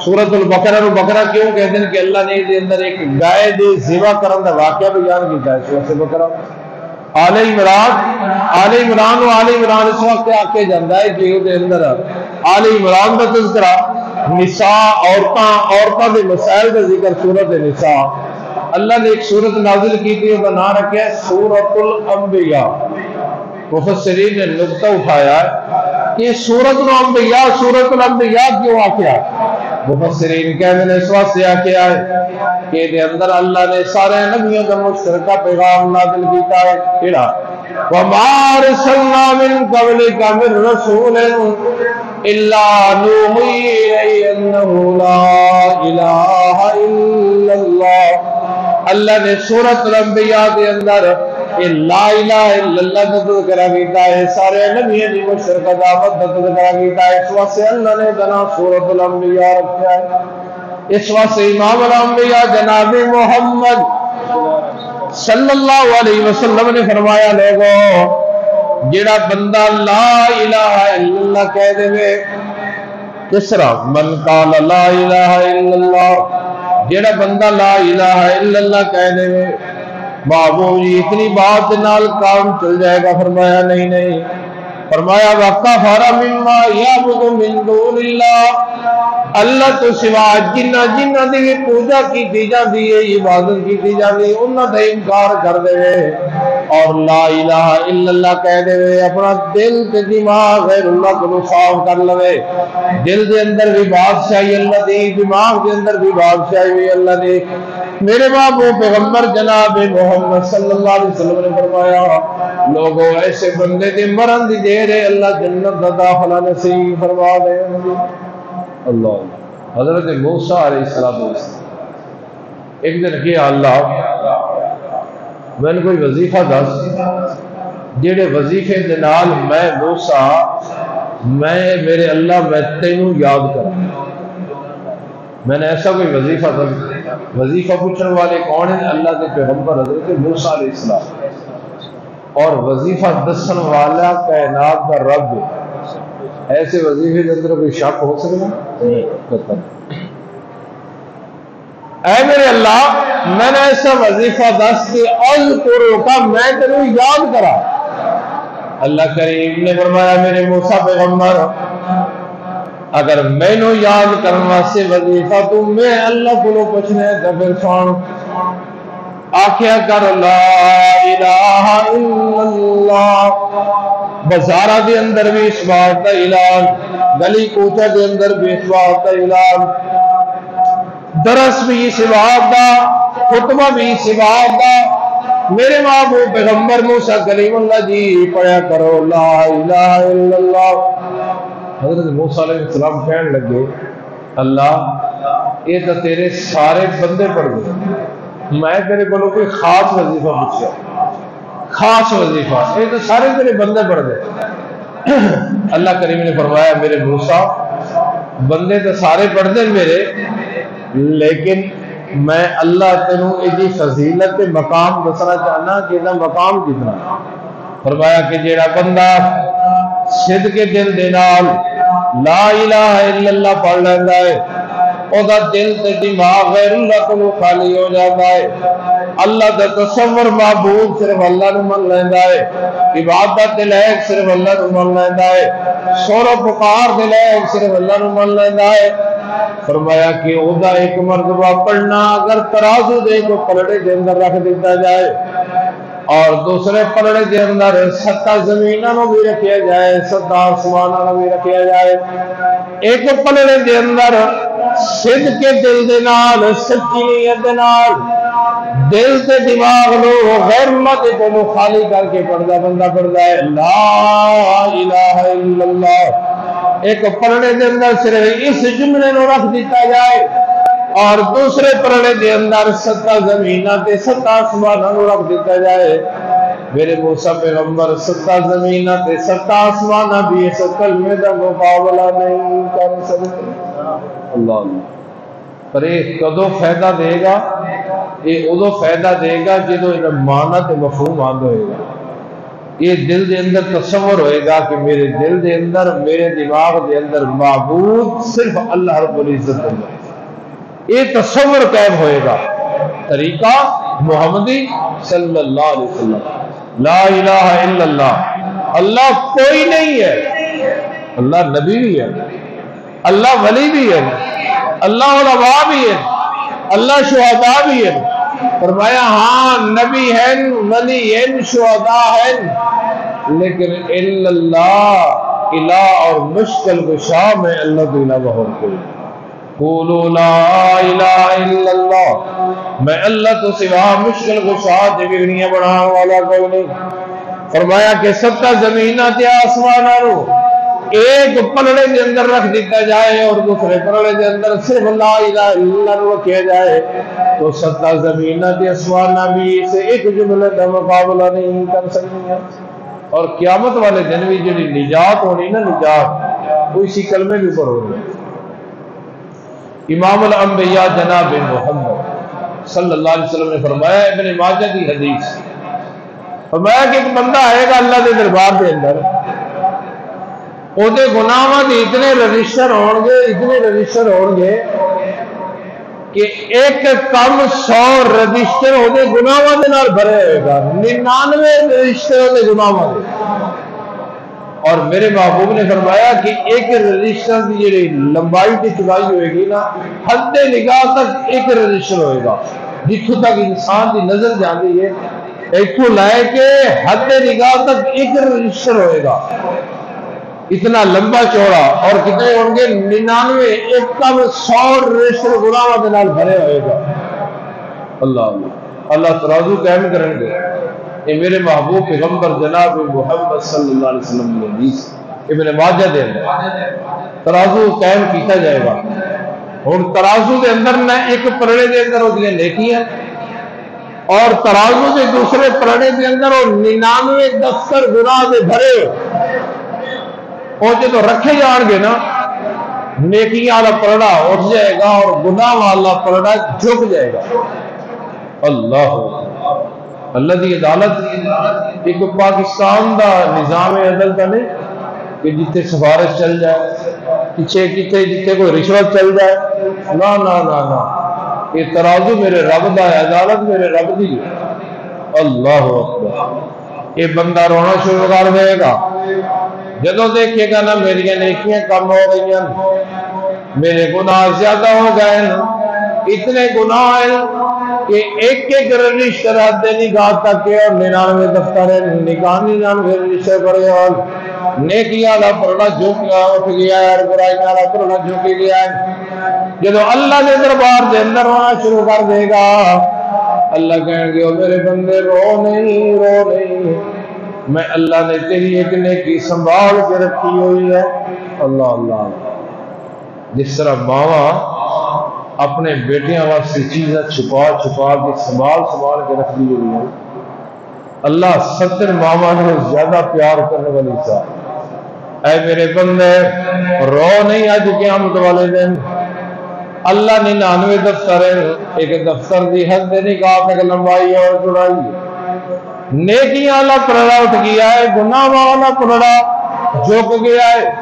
سورۃ البقرہ کو بقرہ کیوں کہتے ہیں؟ کہ اللہ نے اس اندر ایک گائے دے ذبح کرنے کا واقعہ بیان کیا ہے. سورۃ البقرہ. آل عمران و آل عمران اس وقت آ کے جاتا ہے کہ وہ اندر آل عمران کا تذکرہ، نساء عورتوں کے مسائل کا ذکر سورت نساء۔ اللہ نے ایک سورت نازل کی تھی، اس کا نام رکھا ہے سورت الانبیاء۔ مفسرین نے نقطہ اٹھایا کہ سورت الانبیاء سورت الانبیاء کیوں آکیا؟ مفسرین کہتے ہیں اس واسطے آکیا ہے کہ دے اندر اللہ نے سارے نبیوں کا مشترکہ پیغام نازل کیتا ہے۔ کیڑا؟ وَمَا أَرْسَلْنَا مِن قَبْلِكَ مِن رَّسُولٍ إِلَّا نُوحِي إِلَيْهِ أَنَّهُ لَا إِلَٰهَ إِلَّا اللَّهُ۔ اللہ نے سورۃ الانبیاء کے اندر لا الہ الا اللہ کا تذکرہ کیتا ہے، سارے نبیوں کی مشترکہ دعوت کا تذکرہ کیتا ہے۔ اس واسطے اللہ نے بنا سورۃ الانبیاء رکھا ہے۔ اس واسطے امام الانبیاء جناب محمد صلی اللہ علیہ وسلم نے فرمایا، لوگوں جڑا بندہ لا الہ الا اللہ کہہ دے، کس طرح؟ من قال لا الہ الا اللہ، جڑا بندہ لا الہ الا اللہ کہہ دے، بابو جی اتنی بات نال کام چل جائے گا؟ فرمایا نہیں۔ فرمایا وَكَفَرَ مِمَّا يَعْبُدُ مِن دُونِ اللَّهِ، اللہ تو سوا جنہ دی پوجا کی جاندی ہے، عبادت کی جاندی، انہاں دا انکار کر دے اور لا الہ الا اللہ کہہ دے، اپنا دل تے دماغ غیر اللہ کو صاف کر لے۔ دل دے اندر بھی بادشاہی اللہ دی، دماغ دے اندر بھی بادشاہی اللہ دی۔ میرے محبوب پیغمبر جناب محمد صلی اللہ علیہ وسلم نے فرمایا، لوگوں ایسے بندے دے مرن دی دیر ہے، اللہ جنت دا داخلہ نصیب فرما دے۔ اللہ حضرت موسیٰ علیہ السلام ایک دن کیا، اللہ میں نے کوئی وظیفہ دس جڑے وظیفے دے نال میں موسیٰ میرے اللہ میں تینوں یاد کروں۔ میں نے ایسا کوئی وظیفہ دس، وظیفہ پوچھنے والے کون ہیں؟ اللہ کے پیغمبر حضرت موسیٰ علیہ السلام، اور وظیفہ دسن والا کائنات کا رب۔ ایسے وظیفے کے اندر کوئی شک ہو سکتا؟ اے میرے اللہ میں نے ایسا وظیفہ دس کہ اذکرو کا میں تینوں یاد کرا۔ اللہ کریم نے فرمایا میرے موسیٰ پیغمبر اگر میں نو یاد کرنا سے وظیفہ تو میں اللہ کو پوچھنے تو پھر سن آکھیا کر لا الہ الا اللہ، بازارہ دے اندر بھی اس بات کا اعلان، گلی کوچہ دے اندر بھی اس بات کا اعلان، درس بھی اس بات کا، خطبہ بھی اس بات کا۔ میرے محبوب پیغمبر موسیٰ کلیم اللہ جی پڑھا کرو لا الہ الا اللہ۔ حضرت موسیٰ علیہ السلام کہنے لگے، اللہ یہ تو تیرے سارے بندے پڑھ گئے، میں تیرے کو کوئی خاص وظیفہ پوچھا، خاص وظیفہ، یہ تو سارے تیرے بندے پڑھ گئے۔ اللہ کریم نے فرمایا میرے موسیٰ بندے تو سارے پڑھ دیں میرے، لیکن میں اللہ تینوں ایجی فضیلت کے مقام دسنا چاہنا کہ یہ مقام کتنا۔ فرمایا کہ جیڑا بندہ صدق کے دل دے نال لا الہ الا اللہ پڑھ لینا ہے، او دا دل تے دماغ غیر اللہ کو خالی ہو جاتا ہے، اللہ دا تصور معبود صرف اللہ نو من لینا ہے، عبادت دے لائق صرف اللہ نو من لینا ہے، شور و پکار دے لائق صرف اللہ نو من لینا ہے۔ فرمایا کہ او دا ایک مرتبہ پڑھنا اگر ترازو دے کو پلڑے دے اندر رکھ دیتا جائے اور دوسرے پلڑے دے اندر 7 زمینوں بھی رکھیا جائے، 7 آسمانوں بھی رکھیا جائے، ایک پلڑے دے اندر صدق کے دل دے نال، سچی نیت دے نال دل تے دماغ نو غیر اللہ دے کو خالی کر کے پڑھدا بندہ پڑھدا ہے لا الہ الا اللہ۔ ایک پلڑے دے اندر صرف اس جملے نو رکھ دیتا جائے اور دوسرے پلڑے دے اندر 7 زمیناں تے 7 آسماناں نو رکھ دیتا جائے۔ میرے موسیٰ پیغمبر 7 زمیناں تے 7 آسماناں بھی اس کلمے دا مقابلہ نہیں کر سکتے۔ اللہ پر یہ کدو فائدہ دے گا؟ یہ ادو فائدہ دے گا جدو یہ معنی تے مفہوم آند ہوئے گا، یہ دل دے اندر تصور ہوئے گا کہ میرے دل دے اندر، میرے دماغ دے اندر معبود صرف اللہ رب العزت ہے، یہ تصور قائم ہوئے گا۔ طریقہ محمدی صلی اللہ علیہ وسلم، لا الہ الا اللہ، اللہ کوئی نہیں ہے، اللہ نبی بھی ہے، اللہ ولی بھی ہے، اللہ علماء بھی ہے، اللہ شہداء بھی ہے۔ فرمایا ہاں نبی ہیں، ولی ہیں، شہداء ہیں، لیکن اللہ الہ اور مشکل کشا میں اللہ کے علاوہ اور کوئی نہیں۔ قولوا لا الہ الا اللہ، میں اللہ تو سوا مشکل کشا تے بگڑیاں بنانے والا کوئی نہیں۔ فرمایا کہ 7 زمیناں تے آسماناں نو ایک پلڑے کے اندر رکھ دیتا جائے اور دوسرے پلڑے کے اندر صرف لا الہ الا اللہ رکھا جائے تو 7 زمیناں تے آسماناں بھی اسے ایک جملے کا مقابلہ نہیں کر سکتی ہیں۔ اور قیامت والے دن بھی جڑی نجات ہونی نا، نجات وہ اسی کلمے کے اوپر ہونی۔ امام الانبیاء جناب محمد صلی اللہ علیہ وسلم نے فرمایا، ابن ماجہ کی حدیث، فرمایا کہ ایک بندہ آئے گا اللہ کے دربار کے اندر، وہ گناہاں دے اتنے رجسٹر ہون گے، اتنے رجسٹر ہون گے کہ ایک کم 100 رجسٹر وہ گناہاں دے نال بھرے ہوئے گا، 99 رجسٹر وہ گناہاں دے۔ اور میرے محبوب نے فرمایا کہ ایک رجسٹر کی جڑی لمبائی تے چوڑائی ہوئے گی نا، حد نگاہ تک ایک رجسٹر ہوئے گا، جتھوں تک انسان کی نظر جاندی ہے ایتھوں لے کے حد نگاہ تک ایک رجسٹر ہوئے گا، اتنا لمبا چوڑا۔ اور کتنے ہوں گے؟ 99، ایک کم 100 رجسٹر گناہاں دے نال بھرے ہوئے گا۔ اللہ اللہ ترازو قائم کریں گے۔ یہ میرے محبوب پیغمبر جناب محمد صلی اللہ علیہ وسلم کی حدیث، ابن ماجہ دے ترازو قائم کیتا جائے گا۔ اور ترازو دے اندر نہ ایک پلڑے دے اندر ہوتی ہیں نیکیاں، اور ترازو دے دوسرے پلڑے دے اندر وہ 99 دفتر گناہ دے بھرے، اور جب رکھے جان گے نا، نیکیاں والا پلڑا اٹھ جائے گا اور گناہ والا پلڑا جھک جائے گا۔ اللہ اللہ دی عدالت ایک پاکستان دا نظام عدل کا نہیں کہ جتنے سفارش چل جائے، پیچھے کتنے جتنے کوئی رشوت چل جائے، نا نا نا نا، یہ ترازو میرے رب دا ہے، عدالت میرے رب دی ہے۔ اللہ اکبر۔ یہ بندہ رونا شروع کر دے گا جدوں دیکھے گا نا میری نیکیاں کم ہو گئی ہیں، میرے گناہ زیادہ ہو گئے ہیں، اتنے گناہ ہیں کہ ایک ایک رجسٹر حد نگاہ تک ہے، اور 99 دفتر ہے، 99 رجسٹر پڑے، اور نیکیاں والا پلڑا جھک اٹھ گیا ہے اور برائیاں والا پلڑا جھک گیا ہے۔ جب اللہ کے دربار کے اندر رونا شروع کر دے گا، اللہ کہیں گے میرے بندے رو نہیں، رو نہیں، میں اللہ نے تیری ایک نیکی سنبھال کے رکھی ہوئی ہے۔ اللہ اللہ، جس طرح ماواں اپنے بیٹیاں واسطے چیزیں چھپا چھپا کے سنبھال کے رکھ دی ہوئی ہے، اللہ 70 ماواں نے زیادہ پیار کرنے والی ذات۔ اے میرے بندے رو نہیں، آج قیامت والے دن اللہ 99 دفتر ہے، ایک دفتر دی حد نگاہ تک لمبائی اور چوڑائی، نیکیاں والا پلڑا اٹھ گیا ہے، گناہ والا پلڑا جھک گیا ہے۔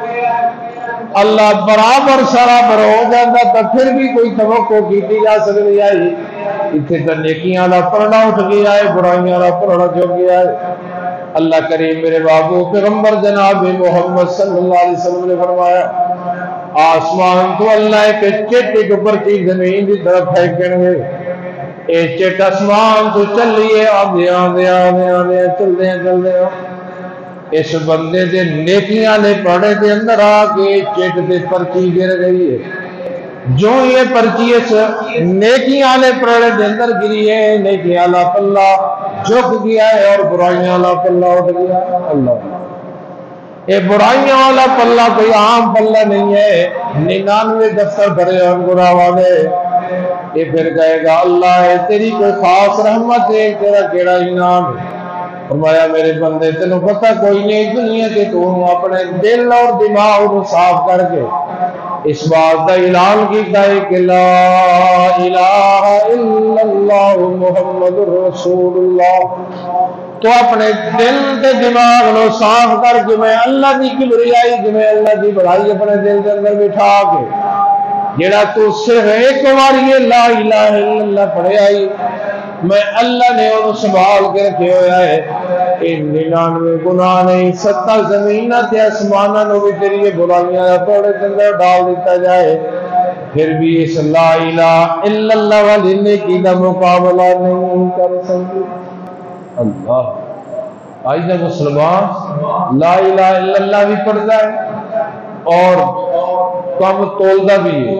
اللہ برابر سرابر ہو جاتا تو پھر بھی کوئی توقع کی جا سکتی ہے، اتنے تو نیکیاں والا پلڑا اٹھ گیا ہے، برائیاں والا پلڑا جھک گیا ہے۔ اللہ کریم میرے بابو پیغمبر جناب محمد صلی اللہ علیہ وسلم نے فرمایا، آسمان تو اللہ ایک چٹ کے اوپر کی زمین کی طرف پھینکیں گے، اے چٹ آسمان تو چلیے آدھے آدھے آدھے آدھے چلتے ہیں چلتے ہیں، اس بندے دے نیکیاں نے پڑے دے اندر آ کے چٹ دے پرچی گر گئی ہے۔ جو یہ پرچی اس نیکیاں نے پڑے دے اندر گری ہے، نیکیاں لا پلہ جھک گیا ہے اور برائیاں لا پلہ اٹھ گیا ہے۔ اللہ، یہ برائیاں والا پلہ کوئی عام پلہ نہیں ہے، 99 دفتر بھرے اور گناہ والے۔ یہ پھر کہے گا اللہ تیری کوئی خاص رحمت ہے، تیرا کیڑا انعام ہے؟ فرمایا میرے بندے تینوں پتہ کوئی نہیں دنیا کے تو اپنے دل اور دماغ کو صاف کر کے اس بات کا اعلان کیتا ہے کہ لا الہ الا اللہ محمد رسول اللہ، تو اپنے دل کے دماغ کو صاف کر کے میں اللہ کی کبریائی، میں اللہ کی بڑائی اپنے دل کے اندر بٹھا کے جڑا تو صرف ایک بار یہ لا الہ الا اللہ پڑھے آئی میں اللہ نے انہوں سنبھال کے رکھے ہویا ہے 99 گناہ نہیں 70 زمینہ تے آسمانہ نو بھی تیری یہ برائیاں دا توڑے اندر ڈال دیتا جائے پھر بھی اس لا الہ الا اللہ والی نیکی دا مقابلہ نہیں کر سکتی اللہ آج دا مسلمان لا الہ الا اللہ بھی پڑھتا ہے اور کم تولدہ بھی ہے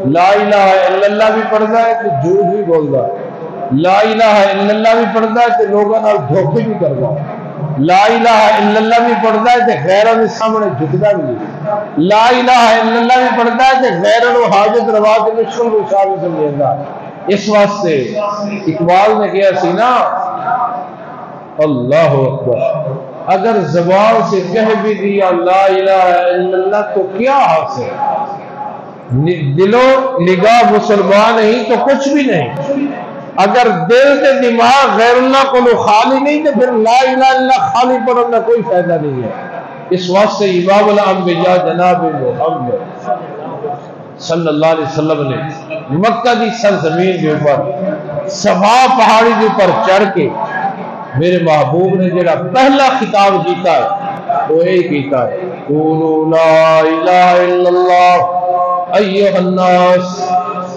لا الہ الا اللہ بھی پڑھتا ہے تو جھوٹ بھی بولتا ہے لا الہ الا اللہ بھی پڑھتا ہے تو لوگوں نال دھوکے بھی کرتا ہے لا الہ الا اللہ بھی پڑھتا ہے تو غیروں کے سامنے جھکتا بھی ہے لا الہ الا اللہ بھی پڑھتا ہے تو غیروں کو حاجت روا کے مشکل گشا بھی سمجھتا ہے اس واسطے اقبال نے کہا سی نا اللہ اکبر اگر زبان سے کہہ بھی دیا لا الہ الا اللہ تو کیا حاصل دل و نگاہ مسلمان نہیں تو کچھ بھی نہیں اگر دل کے دماغ غیر اللہ کو خالی نہیں تو پھر لا الہ الا اللہ خالی پڑھنا کوئی فائدہ نہیں ہے اس واسطے امام الانبیاء جناب محمد صلی اللہ علیہ وسلم نے مکہ کی سرزمین کے اوپر صفا پہاڑی کے اوپر چڑھ کے میرے محبوب نے جڑا پہلا خطاب کیتا ہے وہ یہی کیتا ہے قولوا لا الہ الا اللہ ایھا الناس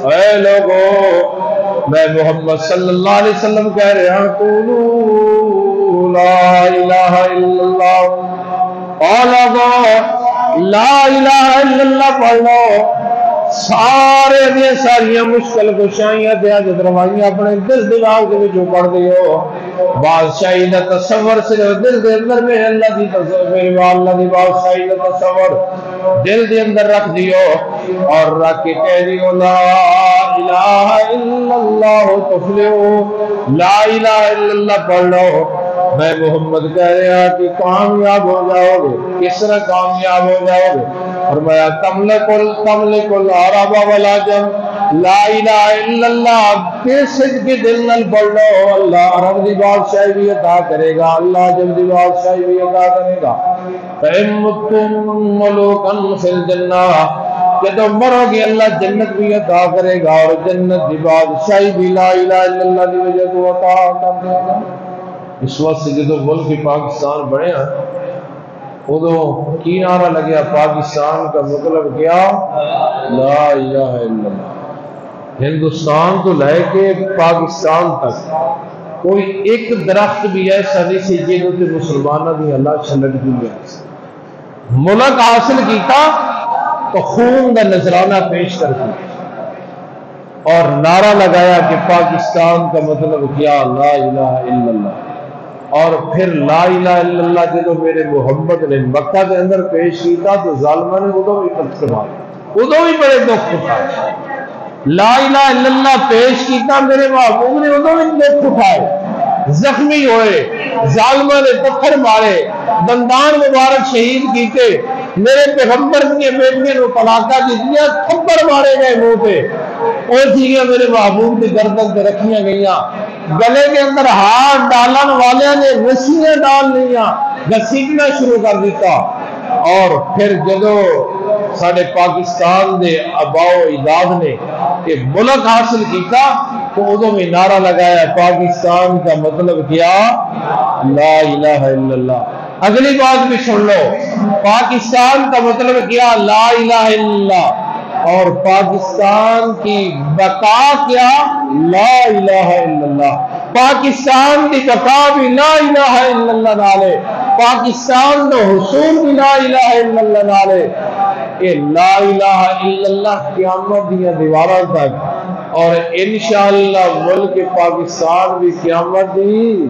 اے لوگو میں محمد صلی اللہ علیہ وسلم کہہ رہا ہوں قولوا لا الہ الا اللہ قولوا لا الہ الا اللہ پڑھ لو سارے دیا ساریاں مشکل کشائیاں حاجت روائیاں اپنے دل دماغ کے وچوں پڑھ دیو بادشاہی دا تصور صرف دل دے اندر میں اللہ دی تصور اللہ دی بادشاہی دا تصور دل دے اندر رکھ دیو اور رکھ کے کہہ دیو لا الہ الا اللہ تفلحوا لا الہ الا اللہ پڑھ لو میں محمد کہہ رہا کہ کامیاب ہو جاؤ گے کس طرح کامیاب ہو جاؤ گے فرمایا تملک العرب والعجم لا الہ الا اللہ کے صدق دل نال پڑھ لو اللہ عرب دی بادشاہی بھی عطا کرے گا اللہ عجم دی بادشاہی بھی عطا کرے گا فَإِمُّتُمْ مُلُوكًا فِي الْجَنَّةِ کہ تم مرو گے اللہ جنت بھی عطا کرے گا اور جنت دی بادشاہی بھی لا الہ الا اللہ دی وجہ تو عطا کر دے گا اس وقت سے جدو ملک پاکستان بڑھے ہیں ادو کی نعرہ لگیا پاکستان کا مطلب کیا لا الہ الا اللہ ہندوستان تو لے کے پاکستان تک کوئی ایک درخت بھی ایسا نہیں سی جنہوں سے مسلمانوں کی اللہ چھلٹ کی گیا ملک حاصل کیتا تو خون کا نذرانہ پیش کر کے اور نعرہ لگایا کہ پاکستان کا مطلب کیا لا الہ الا اللہ اور پھر لا الہ الا اللہ جدو میرے محمد نے مکہ کے اندر پیش کیتا تو ظالمہ نے ادو بھی پتھر مارے ادو بھی بڑے دکھ اٹھائے لا الہ الا اللہ پیش کیتا میرے محبوب نے ادو بھی دکھ اٹھائے زخمی ہوئے ظالمہ نے پتھر مارے دندان مبارک شہید کیتے میرے پیغمبر کی بیٹیاں کو طلاقہ دیتیاں تھپڑ مارے گئے منہ پہ اور چیزیں میرے محبوب کی گردن پہ رکھیاں گئیاں گلے کے اندر ہاتھ ڈالن والے نے رسیاں ڈال لیا گھسیٹنا شروع کر دیتا اور پھر جدو سارے پاکستان دے آباؤ اجداد نے یہ ملک حاصل کیتا تو ادو میں نعرہ لگایا پاکستان کا مطلب کیا لا الہ الا اللہ اگلی بات بھی سن لو پاکستان کا مطلب کیا لا الہ الا اللہ اور پاکستان کی بقا کیا لا الہ الا اللہ پاکستان کی بقا بھی لا الہ الا اللہ نالے پاکستان کا حصول بھی لا الہ الا اللہ نالے یہ لا الہ الا اللہ قیامت دیا دیواروں تک اور انشاءاللہ ملک پاکستان بھی قیامت دی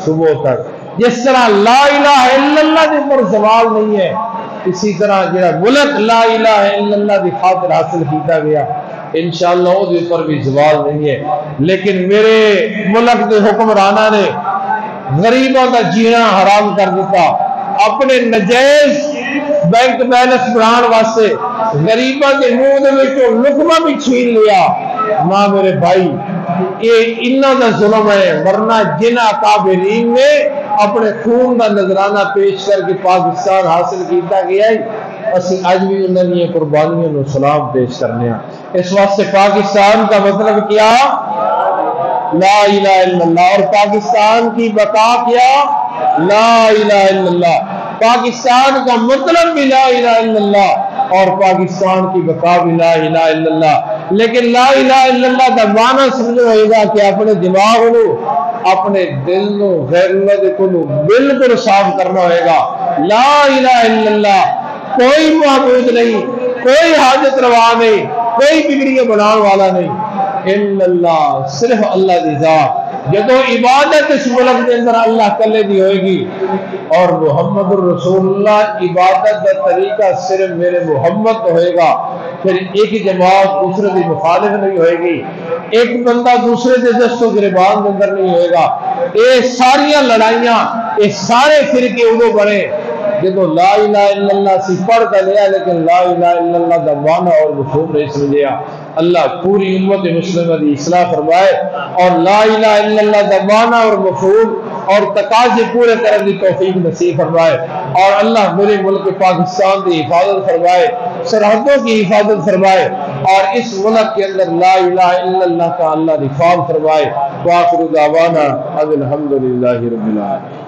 صبح تک جس طرح لا الہ الا اللہ کے پر زوال نہیں ہے اسی طرح جڑا ملک لا الہ الا اللہ کی خاطر حاصل کیتا گیا انشاءاللہ وہ دے پر بھی زوال نہیں ہے لیکن میرے ملک کے حکمرانہ نے غریبوں کا جینا حرام کر دیتا اپنے نجائز بینک بیلنس بڑھان واسطے غریبوں کے منہ دے وچوں لقمہ بھی چھین لیا ماں میرے بھائی یہ انہاں دا ظلم ہے ورنہ جن اکابرین نے اپنے خون کا نظرانہ پیش کر کے پاکستان حاصل کیتا گیا ہے، اسی اج بھی انہوں نے قربانیوں کو سلام پیش کرنے ہیں۔ اس واسطے پاکستان کا مطلب کیا؟ لا الہ الا اللہ، اور پاکستان کی بقا کیا؟ لا الہ الا اللہ۔ پاکستان کا مطلب بھی لا الہ الا اللہ اور پاکستان کی بقا بھی لا الہ الا اللہ۔ لیکن لا الہ الا اللہ کا معنی سمجھ ہوئے گا کہ اپنے دماغ کو، اپنے دل کو، غیر اللہ کو بالکل صاف کرنا ہوئے گا۔ لا الہ الا اللہ، کوئی معبود نہیں، کوئی حاجت روا نہیں، کوئی بگڑیاں بنانے والا نہیں، الا اللہ، صرف اللہ دی ذات۔ جدو عبادت اس ملک کے اندر اللہ کلے دی ہوئے گی اور محمد الرسول اللہ عبادت کا طریقہ صرف میرے محمد تو ہوئے گا، پھر ایک جماعت دوسرے کی مخالف نہیں ہوئے گی، ایک بندہ دوسرے کے دست و گریبان کے اندر نہیں ہوئے گا۔ یہ ساریاں لڑائیاں، یہ سارے فرقے ادو بنے جدو لا الہ الا اللہ سی پڑھ کر لیا لیکن لا الہ الا اللہ کا معنی اور مفہوم نہیں سمجھیا۔ اللہ پوری امت مسلمہ کی اصلاح فرمائے اور لا الہ الا اللہ کا معنی اور مفہوم اور تقاضے پورے کرنے کی توفیق نصیب فرمائے، اور اللہ میرے ملک پاکستان کی حفاظت فرمائے، سرحدوں کی حفاظت فرمائے، اور اس ملک کے اندر لا الہ الا اللہ کا اللہ رفاظ فرمائے۔ وآخر دعوانا الحمدللہ رب العالمین۔